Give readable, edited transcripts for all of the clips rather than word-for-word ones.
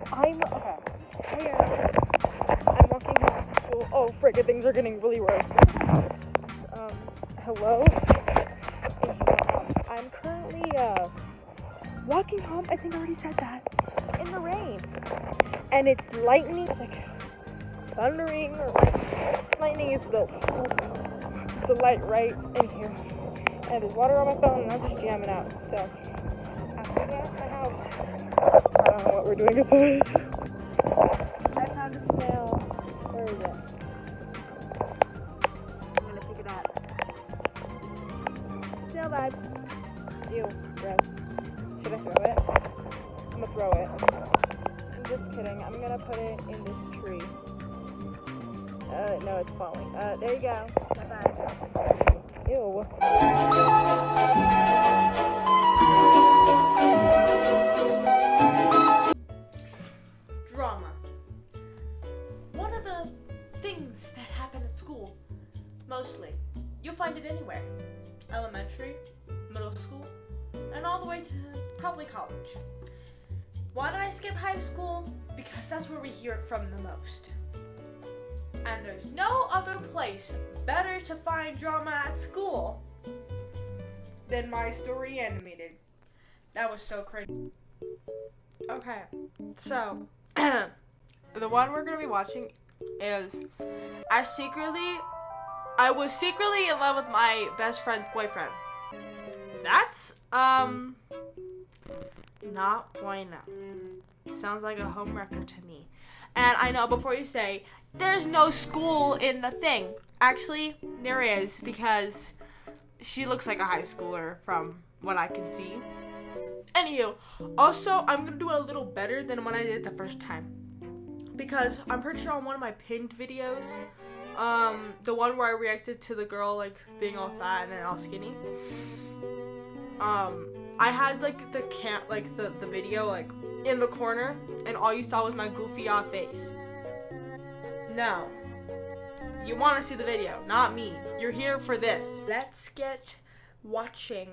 Okay. I'm walking home from school. Oh, frick, things are getting really rough. Hello? I'm currently, walking home. I think I already said that. In the rain. And it's lightning, like, thundering, or lightning is the light right in here. And there's water on my phone, and I'm just jamming out. So, after that, my house. I don't know what we're doing with this. I found a snail. Where is it? I'm gonna pick it up. Snail vibe. Ew, gross. Should I throw it? I'm gonna throw it. I'm just kidding. I'm gonna put it in this tree. No, it's falling. There you go. Bye-bye. Ew. Drama. One of the things that happen at school, mostly, you'll find it anywhere. Elementary, middle school, and all the way to probably college. Why did I skip high school? Because that's where we hear it from the most. And there's no other place better to find drama at school than My Story Animated. That was so crazy. Okay, so the one we're gonna be watching is I was secretly in love with my best friend's boyfriend. That's not bueno. Sounds like a homewrecker to me. And I know, before you say, there's no school in the thing. Actually, there is, because she looks like a high schooler from what I can see. Anywho, also, I'm going to do it a little better than when I did it the first time. Because I'm pretty sure on one of my pinned videos, the one where I reacted to the girl, like, being all fat and then all skinny, I had, like, the video, like, in the corner, and all you saw was my goofy off face. Now, you want to see the video, not me. You're here for this. Let's get watching.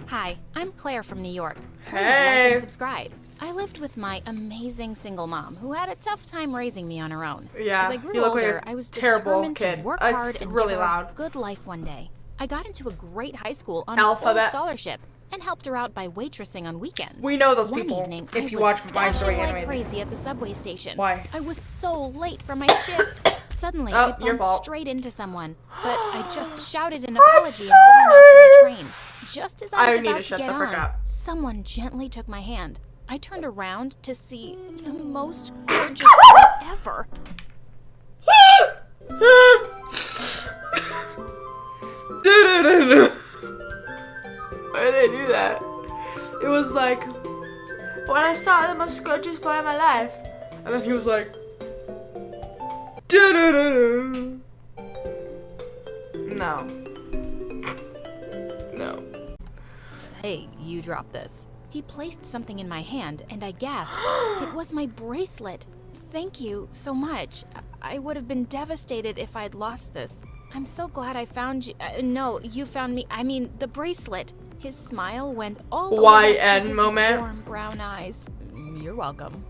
Hi, I'm Claire from New York. Please Hey. like and subscribe. I lived with my amazing single mom who had a tough time raising me on her own. Yeah, As I grew you look like older, a I was terrible determined kid. to work It's hard and really give her loud. a good life one day. I got into a great high school on Alphabet. full scholarship and helped her out by waitressing on weekends. We know those One people, evening, if I you was watch My dashing Story like Animated. crazy at the subway station. Why? I was so late for my shift. Suddenly, Oh, I your bumped fault. straight into someone, but I just shouted an I'm apology and ran off to my train. Just as I I was need about to shut get the frick on, up. someone gently took my hand. I turned around to see the most gorgeous girl ever. Why did they do that? It was like, when I saw the most gorgeous boy in my life, and then he was like, no. No. Hey, you dropped this. He placed something in my hand, and I gasped. It was my bracelet. Thank you so much. I would have been devastated if I'd lost this. I'm so glad I found you. No, you found me. I mean, the bracelet. His smile went all the way up to YN his moment. warm brown eyes. You're welcome.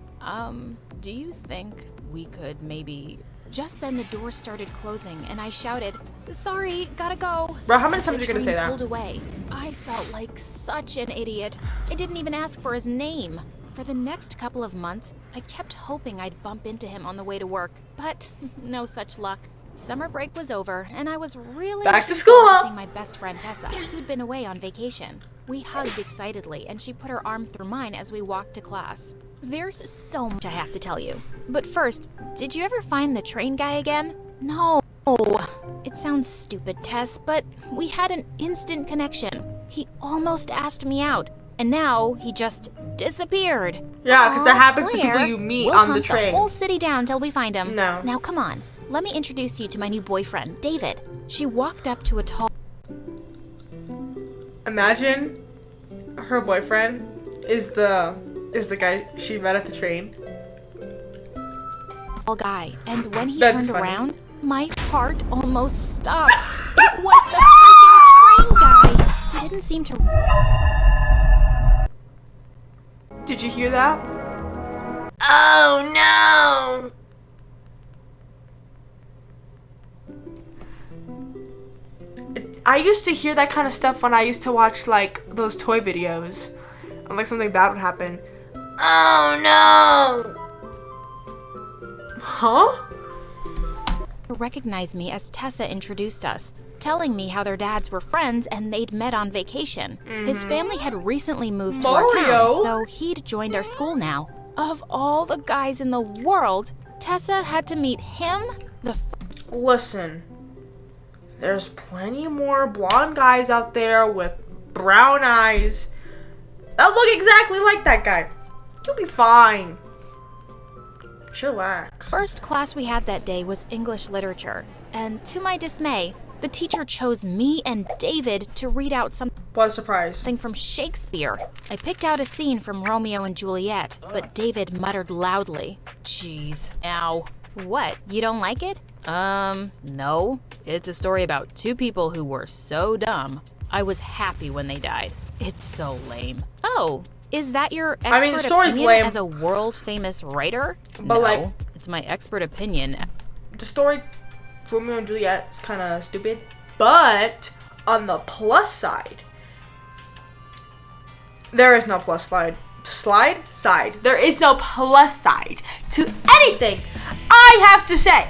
Do you think we could maybe... Just then the door started closing, and I shouted, "Sorry, gotta go." Bro, how many As the times are you gonna train say that? pulled away. I felt like such an idiot. I didn't even ask for his name. For the next couple of months, I kept hoping I'd bump into him on the way to work, but no such luck. Summer break was over, and I was really Back to looking forward school. to seeing my best friend Tessa, who'd been away on vacation. We hugged excitedly, and she put her arm through mine as we walked to class. There's so much I have to tell you. But first, did you ever find the train guy again? No. It sounds stupid, Tess, but we had an instant connection. He almost asked me out, and now he just disappeared. Yeah, because that Aw, happens to Claire, people you meet we'll on the hunt train. the whole city down till we find him. No. Now come on. Let me introduce you to my new boyfriend, David. She walked up to a tall Imagine her boyfriend is the guy she met at the train. guy, and when he That'd be turned funny. around, my heart almost stopped. It was the freaking train guy. He didn't seem to... Did you hear that? Oh no! I used to hear that kind of stuff when I used to watch like those toy videos. And like something bad would happen. Oh no! Huh? Recognized me as Tessa introduced us, telling me how their dads were friends and they'd met on vacation. His family had recently moved to our town, so he'd joined our school now. Of all the guys in the world, Tessa had to meet him? Listen, there's plenty more blonde guys out there with brown eyes that look exactly like that guy. You'll be fine. Chillax. First class we had that day was English literature, and to my dismay, the teacher chose me and David to read out What a surprise. something from Shakespeare. I picked out a scene from Romeo and Juliet, but David muttered loudly, "Jeez, ow." What, you don't like it? No. It's a story about two people who were so dumb. I was happy when they died. It's so lame. Oh, is that your expert the story's opinion lame. as a world-famous writer? But no, like, it's my expert opinion. the story Romeo and Juliet is kind of stupid, but on the plus side, there is no plus side. Side. There is no plus side to anything I have to say.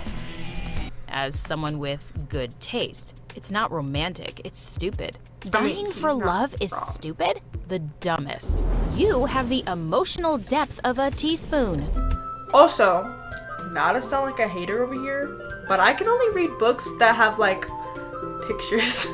As someone with good taste, it's not romantic, it's stupid. I mean, Dying he's for not love is wrong. stupid? The dumbest. You have the emotional depth of a teaspoon. Also, not to sound like a hater over here, but I can only read books that have like pictures.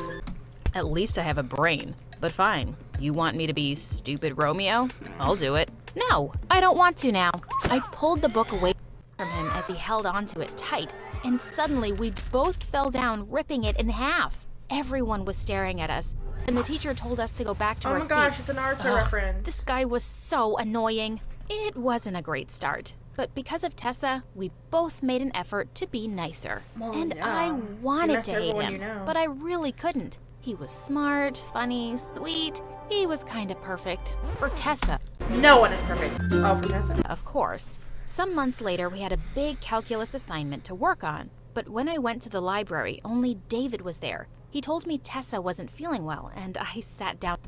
At least I have a brain. But fine, you want me to be stupid Romeo? I'll do it. No, I don't want to now. I pulled the book away from him as he held onto it tight, and suddenly we both fell down, ripping it in half. Everyone was staring at us, and the teacher told us to go back to Oh our my gosh, seats. it's an Naruto Ugh, reference. This guy was so annoying. It wasn't a great start, but because of Tessa, we both made an effort to be nicer. Well, And yeah. I Be wanted nice to to hate everyone him, you know. but I really couldn't. He was smart, funny, sweet. He was kind of perfect. For Tessa, No one is perfect. Oh, for Tessa. of course. Some months later, we had a big calculus assignment to work on. But when I went to the library, only David was there. He told me Tessa wasn't feeling well, and I sat down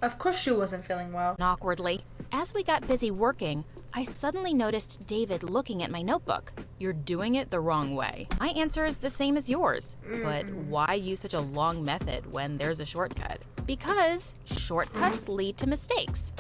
Of course she wasn't feeling well. awkwardly. As we got busy working, I suddenly noticed David looking at my notebook. You're doing it the wrong way. My answer is the same as yours. But why use such a long method when there's a shortcut? Because shortcuts lead to mistakes.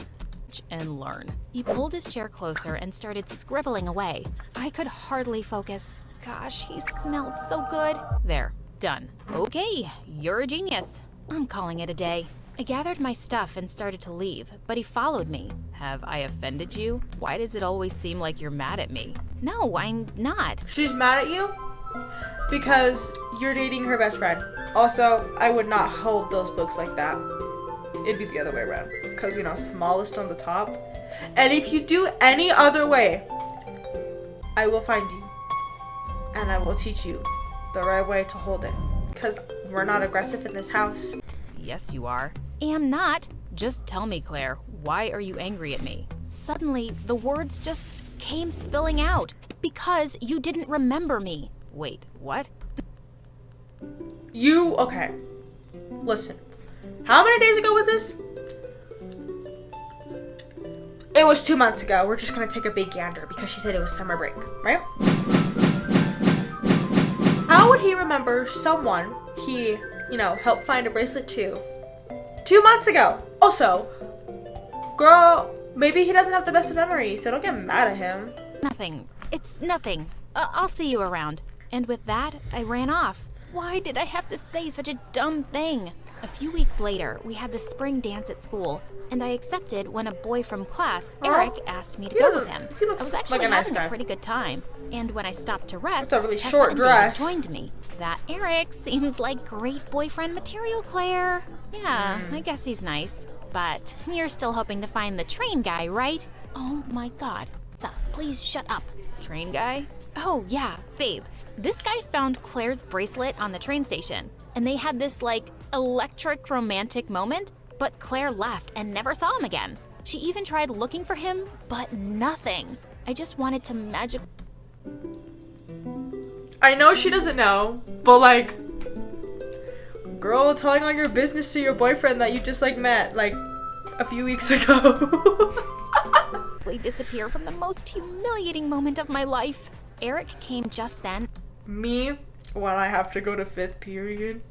And learn. He pulled his chair closer and started scribbling away. I could hardly focus. Gosh, he smelled so good. There, done. Okay, you're a genius. I'm calling it a day. I gathered my stuff and started to leave, but he followed me. Have I offended you? Why does it always seem like you're mad at me? No, I'm not. She's mad at you because you're dating her best friend. Also, I would not hold those books like that. It'd be the other way around. Because, you know, smallest on the top. And if you do any other way, I will find you. And I will teach you the right way to hold it. Because we're not aggressive in this house. Yes, you are. Am not. Just tell me, Claire, why are you angry at me? Suddenly, the words just came spilling out. Because you didn't remember me. Wait, what? Okay. Listen. How many days ago was this? It was 2 months ago. We're just gonna take a big gander because she said it was summer break, right? How would he remember someone he, helped find a bracelet to 2 months ago? Also, girl, maybe he doesn't have the best of memories, so don't get mad at him. Nothing. It's nothing. I'll see you around. And with that, I ran off. Why did I have to say such a dumb thing? A few weeks later, we had the spring dance at school, and I accepted when a boy from class, Eric, asked me to go with him. He looks I was actually like a nice having guy. a pretty good time, and when I stopped to rest, That's a really Tessa short and dress. David joined me. That Eric seems like great boyfriend material, Claire. Yeah, I guess he's nice. But you're still hoping to find the train guy, right? Oh my god. Stop, please shut up. Train guy? Oh yeah, babe. This guy found Claire's bracelet on the train station, and they had this, electric romantic moment, but Claire left and never saw him again. She even tried looking for him, but nothing. I just wanted to magic. I know she doesn't know, but like, girl, telling all your business to your boyfriend that you just like met like a few weeks ago. Disappear from the most humiliating moment of my life. Eric came just then. Me, when I have to go to 5th period.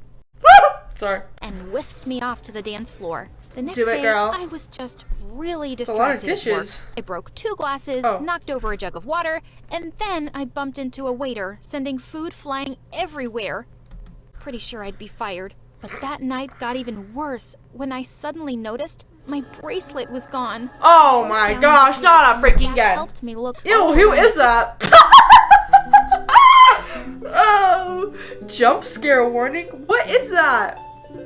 Sorry. And whisked me off to the dance floor. The next Do it, day, girl. I was just really It's a lot of distracted at work. dishes. I broke 2 glasses, Oh. knocked over a jug of water, and then I bumped into a waiter, sending food flying everywhere. Pretty sure I'd be fired. But that night got even worse when I suddenly noticed my bracelet was gone. Oh my Down gosh, the not a stairs, freaking that again. helped me look Ew, all who around. is that? Oh, jump scare warning. What is that?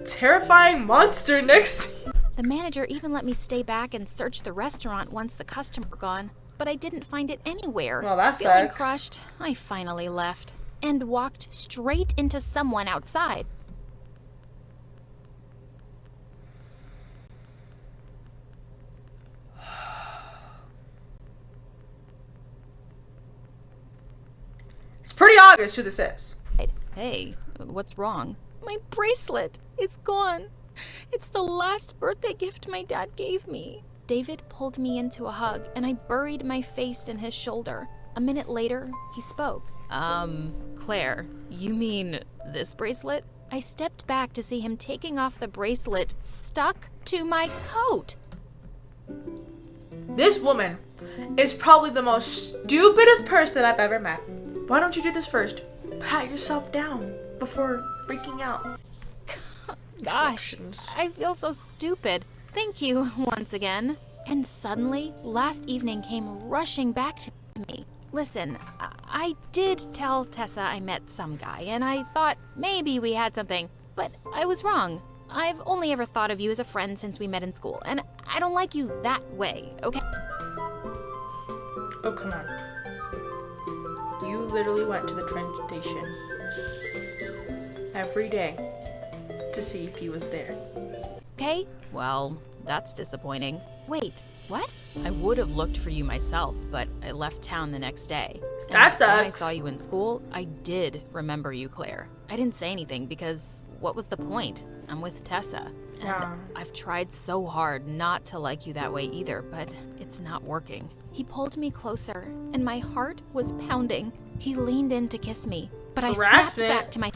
Terrifying monster next. The manager even let me stay back and search the restaurant once the customer were gone, but I didn't find it anywhere. Well, that Feeling sucks. crushed, I finally left and walked straight into someone outside. It's pretty obvious who this is. Hey, what's wrong? My bracelet! It's gone. It's the last birthday gift my dad gave me. David pulled me into a hug, and I buried my face in his shoulder. A minute later, he spoke. Claire, you mean this bracelet? I stepped back to see him taking off the bracelet stuck to my coat. This woman is probably the most stupidest person I've ever met. Why don't you do this first? Pat yourself down before freaking out. Gosh, Instructions. I feel so stupid. Thank you once again. And suddenly, last evening came rushing back to me. Listen, I did tell Tessa I met some guy, and I thought maybe we had something, but I was wrong. I've only ever thought of you as a friend since we met in school, and I don't like you that way, okay? Oh, come on. You literally went to the train station every day to see if he was there. Okay? Well, that's disappointing. Wait, what? I would have looked for you myself, but I left town the next day. That And when I sucks. saw you in school, I did remember you, Claire. I didn't say anything because what was the point? I'm with Tessa. And Yeah. I've tried so hard not to like you that way either, but it's not working. He pulled me closer, and my heart was pounding. He leaned in to kiss me, but I snapped Harassment. back to my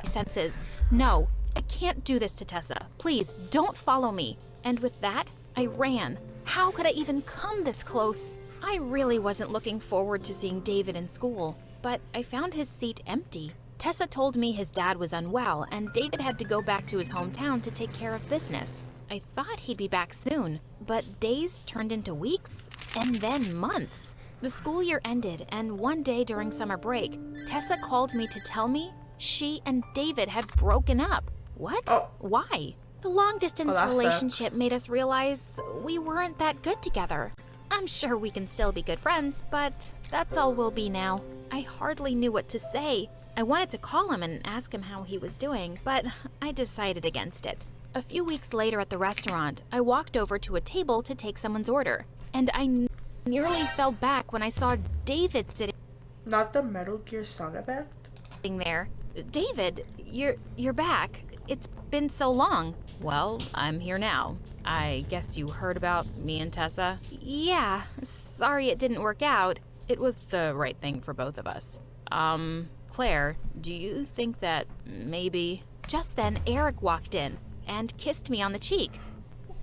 senses. No, I can't do this to Tessa. Please, don't follow me. And with that, I ran. How could I even come this close? I really wasn't looking forward to seeing David in school, but I found his seat empty. Tessa told me his dad was unwell, and David had to go back to his hometown to take care of business. I thought he'd be back soon, but days turned into weeks, and then months. The school year ended, and one day during summer break, Tessa called me to tell me she and David had broken up. What? Oh. Why? The long-distance that relationship made us realize we weren't that good together. I'm sure we can still be good friends, but that's all we'll be now. I hardly knew what to say. I wanted to call him and ask him how he was doing, but I decided against it. A few weeks later at the restaurant, I walked over to a table to take someone's order, and I nearly fell back when I saw David sitting Not the Metal Gear sound effect? there. David, you're back. It's been so long. Well, I'm here now. I guess you heard about me and Tessa? Yeah, sorry it didn't work out. It was the right thing for both of us. Claire, do you think that maybe... Just then, Eric walked in and kissed me on the cheek.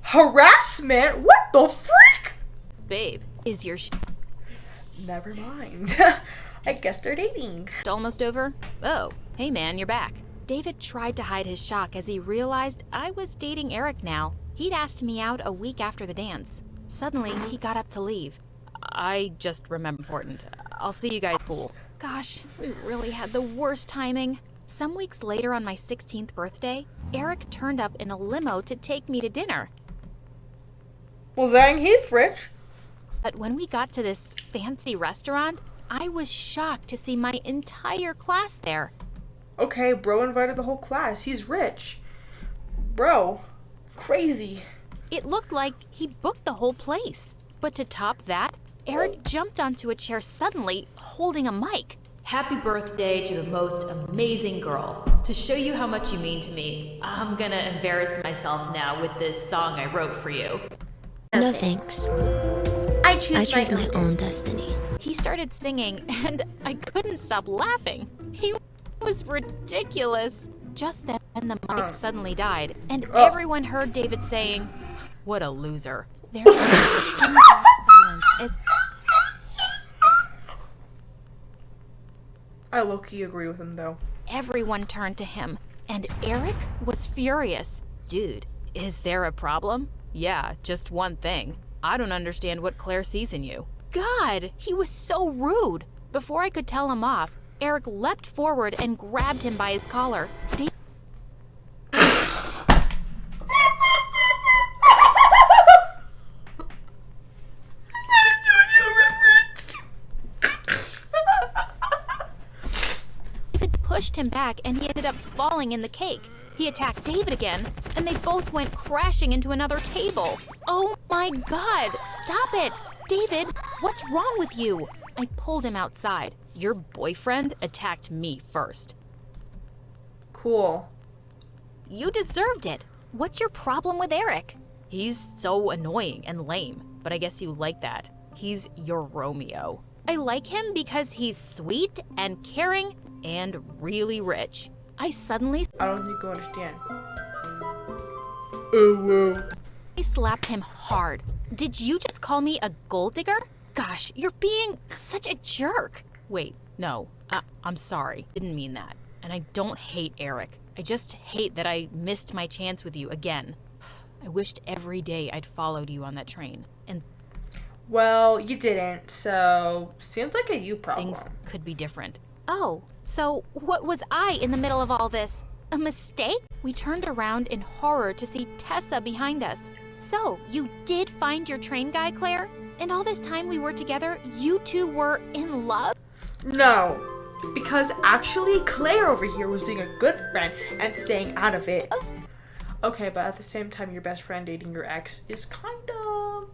Harassment? What the freak? Babe, is your Never mind. I guess they're dating. almost over? Oh, hey man, you're back. David tried to hide his shock as he realized I was dating Eric now. He'd asked me out a week after the dance. Suddenly, he got up to leave. I just remember important. I'll see you guys cool. Gosh, we really had the worst timing. Some weeks later on my 16th birthday, Eric turned up in a limo to take me to dinner. Well, Zang, he's rich. But when we got to this fancy restaurant, I was shocked to see my entire class there. Okay, bro invited the whole class. He's rich. Bro, crazy. It looked like he booked the whole place. But to top that, Eric jumped onto a chair suddenly, holding a mic. Happy birthday to the most amazing girl. To show you how much you mean to me, I'm gonna embarrass myself now with this song I wrote for you. No thanks. I I choose my own own destiny. He started singing, and I couldn't stop laughing. He was ridiculous. Just then, the mic suddenly died, and everyone heard David saying, What a loser. there was a pin drop silence as I low-key agree with him, though. everyone turned to him, and Eric was furious. Dude, is there a problem? Yeah, just one thing. I don't understand what Claire sees in you. God, he was so rude. Before I could tell him off, Eric leapt forward and grabbed him by his collar. David pushed him back, and he ended up falling in the cake. He attacked David again, and they both went crashing into another table. Oh my God, stop it! David, what's wrong with you? I pulled him outside. Your boyfriend attacked me first. Cool. You deserved it. What's your problem with Eric? He's so annoying and lame, but I guess you like that. He's your Romeo. I like him because he's sweet and caring. And really rich. I suddenly I don't think you understand. Oh, whoa. slapped him hard. Did you just call me a gold digger? Gosh, you're being such a jerk. Wait, no, I'm sorry. Didn't mean that. And I don't hate Eric. I just hate that I missed my chance with you again. I wished every day I'd followed you on that train. And Well, you didn't, so seems like a you problem. things could be different. Oh, so what was I in the middle of all this? A mistake? We turned around in horror to see Tessa behind us. So, you did find your train guy, Claire? And all this time we were together, you two were in love? No, because actually Claire over here was being a good friend and staying out of it. Okay, but at the same time, your best friend dating your ex is kind of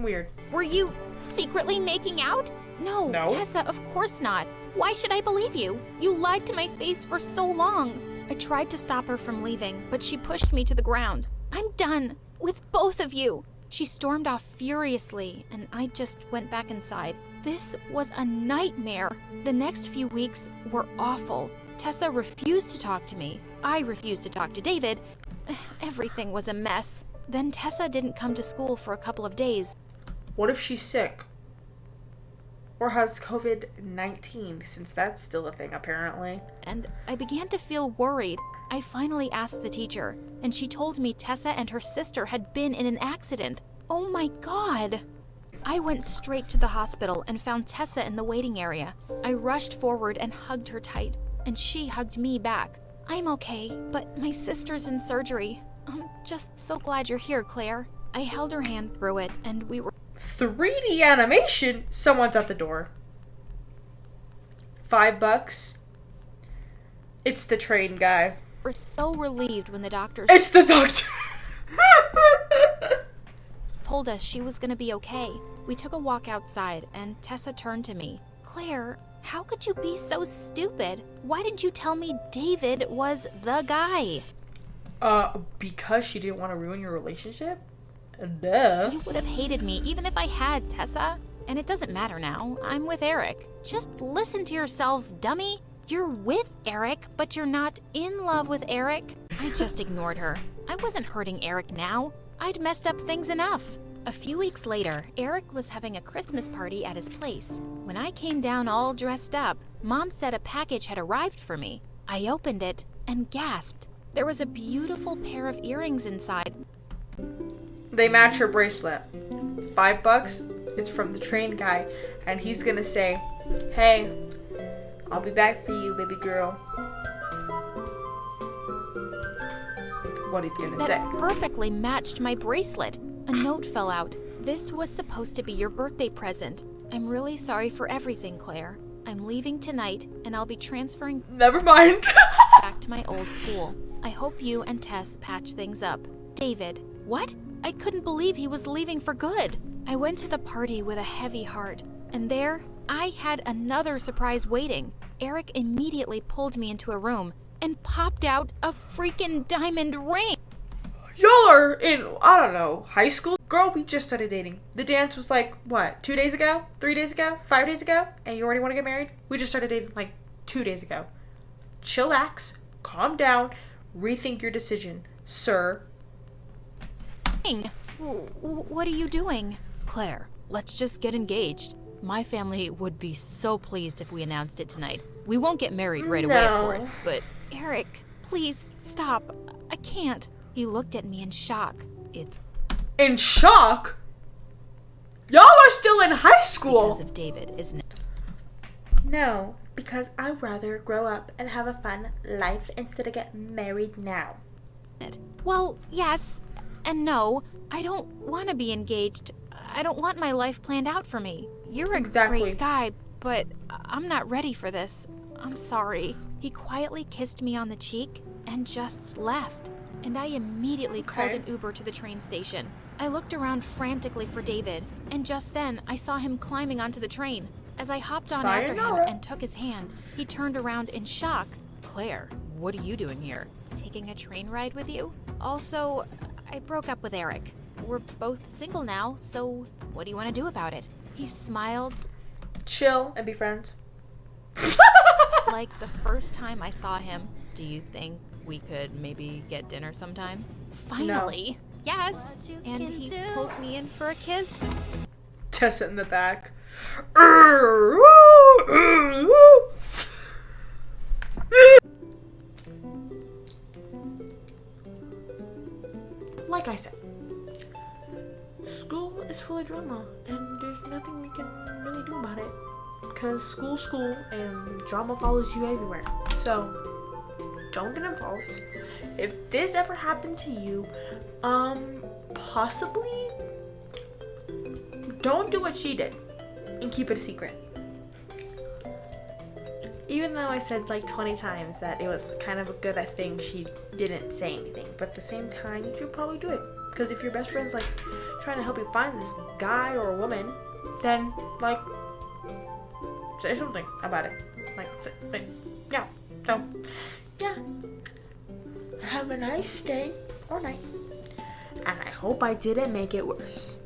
weird. Were you secretly making out? No, No. Tessa, of course not. Why should I believe you? You lied to my face for so long. I tried to stop her from leaving, but she pushed me to the ground. I'm done with both of you. She stormed off furiously, and I just went back inside. This was a nightmare. The next few weeks were awful. Tessa refused to talk to me. I refused to talk to David. Everything was a mess. Then Tessa didn't come to school for a couple of days. What if she's sick? Or has COVID-19, since that's still a thing apparently. And I began to feel worried. I finally asked the teacher, and she told me Tessa and her sister had been in an accident. Oh my God! I went straight to the hospital and found Tessa in the waiting area. I rushed forward and hugged her tight, and she hugged me back. I'm okay, but my sister's in surgery. I'm just so glad you're here, Claire. I held her hand through it, and we were 3D animation? Someone's at the door. $5. It's the train guy. so relieved when the doctors It's the doctor. told us she was gonna be okay. We took a walk outside, and Tessa turned to me. Claire, how could you be so stupid? Why didn't you tell me David was the guy? Because she didn't want to ruin your relationship? Duh. You would have hated me even if I had, Tessa. And it doesn't matter now. I'm with Eric. Just listen to yourself, dummy. You're with Eric, but you're not in love with Eric. I just ignored her. I wasn't hurting Eric now. I'd messed up things enough. A few weeks later, Eric was having a Christmas party at his place. When I came down all dressed up, Mom said a package had arrived for me. I opened it and gasped. There was a beautiful pair of earrings inside. They match her bracelet. $5. It's from the train guy, and he's gonna say, "Hey, I'll be back for you, baby girl." What he's gonna say. That perfectly matched my bracelet. A note fell out. This was supposed to be your birthday present. I'm really sorry for everything, Claire. I'm leaving tonight, and I'll be transferring Never mind. back to my old school. I hope you and Tess patch things up. David, What? I couldn't believe he was leaving for good. I went to the party with a heavy heart, and there I had another surprise waiting. Eric immediately pulled me into a room and popped out a freaking diamond ring. Y'all are in, I don't know, high school? Girl, we just started dating. The dance was like, what, 2 days ago? 3 days ago? 5 days ago? And you already want to get married? We just started dating like 2 days ago. Chillax, calm down, rethink your decision, sir. What are you doing? Claire, let's just get engaged. My family would be so pleased if we announced it tonight. We won't get married right away, of course, but... Eric, please stop. I can't. He looked at me in shock. It's In shock? Y'all are still in high school! because of David, isn't it? No, because I'd rather grow up and have a fun life instead of get married now. Well, yes and no. I don't want to be engaged. I don't want my life planned out for me. You're a Exactly. great guy, but I'm not ready for this. I'm sorry. He quietly kissed me on the cheek and just left. And I immediately called an Uber to the train station. I looked around frantically for David, and just then I saw him climbing onto the train. As I hopped on after him Sayonara. and took his hand, he turned around in shock. Claire, what are you doing here? Taking a train ride with you? Also, I broke up with Eric. We're both single now, so what do you want to do about it? He smiled Chill and be friends. like the first time I saw him. Do you think we could maybe get dinner sometime? Finally, yes. And he pulled me in for a kiss. Tessa in the back. Like I said, school is full of drama, and there's nothing we can really do about it. Because school's school, and drama follows you everywhere. So, don't get involved. If this ever happened to you, possibly don't do what she did and keep it a secret. Even though I said like 20 times that it was kind of a good thing she didn't say anything, but at the same time, you should probably do it. Because if your best friend's like trying to help you find this guy or woman, then like say something about it. Like yeah. So yeah. Have a nice day or night. And I hope I didn't make it worse.